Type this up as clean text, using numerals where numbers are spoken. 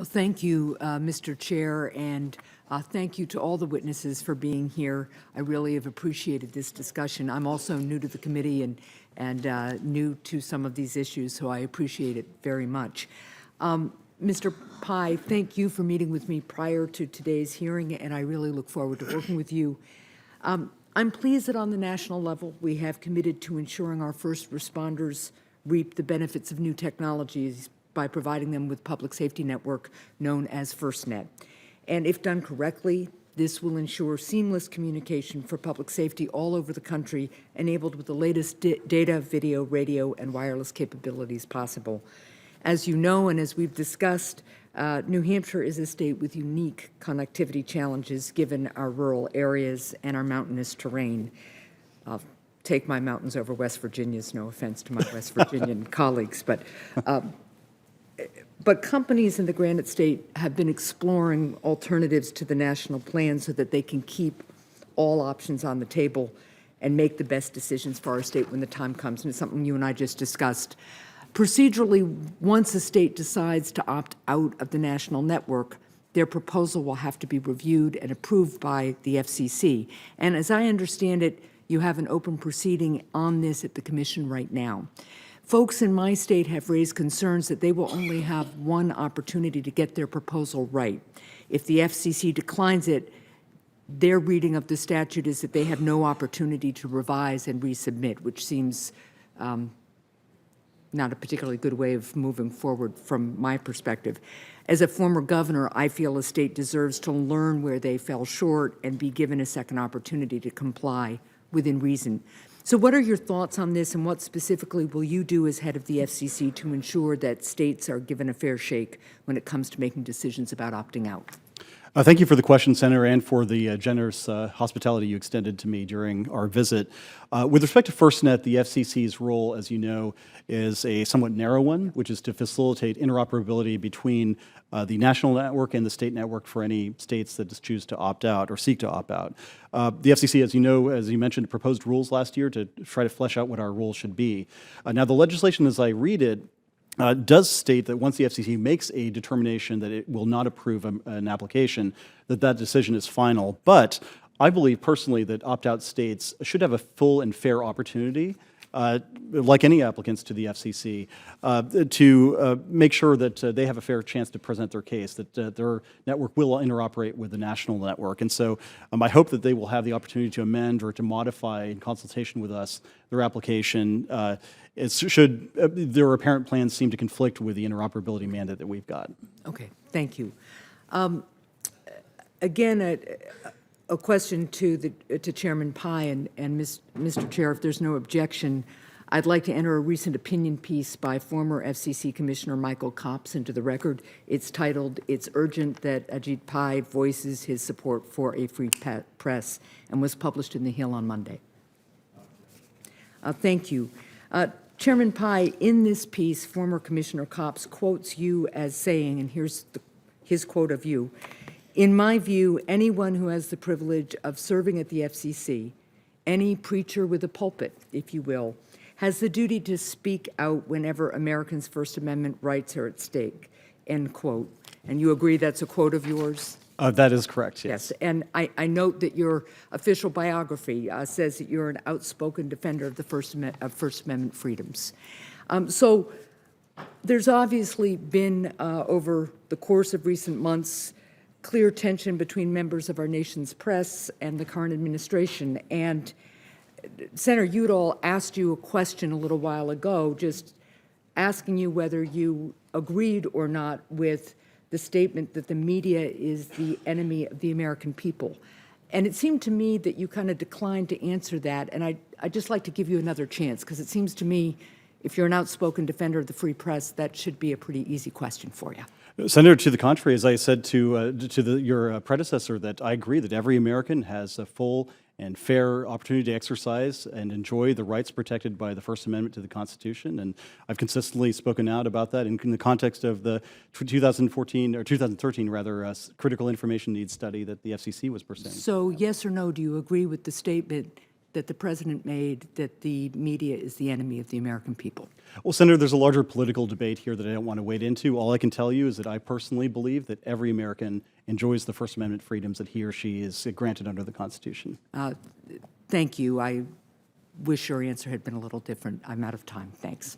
Well, thank you, Mr. Chair, and thank you to all the witnesses for being here. I really have appreciated this discussion. I'm also new to the committee and new to some of these issues, so I appreciate it very much. Mr. Pai, thank you for meeting with me prior to today's hearing, and I really look forward to working with you. I'm pleased that on the national level, we have committed to ensuring our first responders reap the benefits of new technologies by providing them with public safety network known as FirstNet. And if done correctly, this will ensure seamless communication for public safety all over the country, enabled with the latest data, video, radio, and wireless capabilities possible. As you know, and as we've discussed, New Hampshire is a state with unique connectivity challenges given our rural areas and our mountainous terrain. I'll take my mountains over West Virginia's, no offense to my West Virginian colleagues, but companies in the Granite State have been exploring alternatives to the national plan so that they can keep all options on the table and make the best decisions for our state when the time comes, and it's something you and I just discussed. Procedurally, once a state decides to opt out of the national network, their proposal will have to be reviewed and approved by the FCC. And as I understand it, you have an open proceeding on this at the Commission right now. Folks in my state have raised concerns that they will only have one opportunity to get their proposal right. If the FCC declines it, their reading of the statute is that they have no opportunity to revise and resubmit, which seems not a particularly good way of moving forward from my perspective. As a former governor, I feel a state deserves to learn where they fell short and be given a second opportunity to comply within reason. So what are your thoughts on this, and what specifically will you do as head of the FCC to ensure that states are given a fair shake when it comes to making decisions about opting out? Thank you for the question, Senator, and for the generous hospitality you extended to me during our visit. With respect to FirstNet, the FCC's role, as you know, is a somewhat narrow one, which is to facilitate interoperability between the national network and the state network for any states that choose to opt out or seek to opt out. The FCC, as you know, as you mentioned, proposed rules last year to try to flesh out what our role should be. Now, the legislation, as I read it, does state that once the FCC makes a determination that it will not approve an application, that decision is final. But I believe personally that opt-out states should have a full and fair opportunity, like any applicants to the FCC, to make sure that they have a fair chance to present their case, that their network will interoperate with the national network. And so I hope that they will have the opportunity to amend or to modify in consultation with us their application should their apparent plans seem to conflict with the interoperability mandate that we've got. Okay, thank you. Again, a question to Chairman Pai and Mr. Chair, if there's no objection, I'd like to enter a recent opinion piece by former FCC Commissioner Michael Copps into the record. It's titled, "It's Urgent That Ajit Pai Voices His Support for a Free Press," and was published in The Hill on Monday. Thank you. Chairman Pai, in this piece, former Commissioner Copps quotes you as saying, and here's his quote of you, "In my view, anyone who has the privilege of serving at the FCC, any preacher with a pulpit, if you will, has the duty to speak out whenever Americans' First Amendment rights are at stake," end quote. And you agree that's a quote of yours? That is correct, yes. Yes, and I note that your official biography says that you're an outspoken defender of the First Amendment freedoms. So there's obviously been, over the course of recent months, clear tension between members of our nation's press and the current administration. And Senator Udall asked you a question a little while ago, just asking you whether you agreed or not with the statement that the media is the enemy of the American people. And it seemed to me that you kind of declined to answer that, and I'd just like to give you another chance, because it seems to me, if you're an outspoken defender of the free press, that should be a pretty easy question for you. Senator, to the contrary, as I said to your predecessor, that I agree that every American has a full and fair opportunity to exercise and enjoy the rights protected by the First Amendment to the Constitution. And I've consistently spoken out about that in the context of the 2014, or 2013 rather, critical information needs study that the FCC was pursuing. So yes or no, do you agree with the statement that the president made that the media is the enemy of the American people? Well, Senator, there's a larger political debate here that I don't want to wade into. All I can tell you is that I personally believe that every American enjoys the First Amendment freedoms that he or she is granted under the Constitution. Thank you. I wish your answer had been a little different. I'm out of time. Thanks.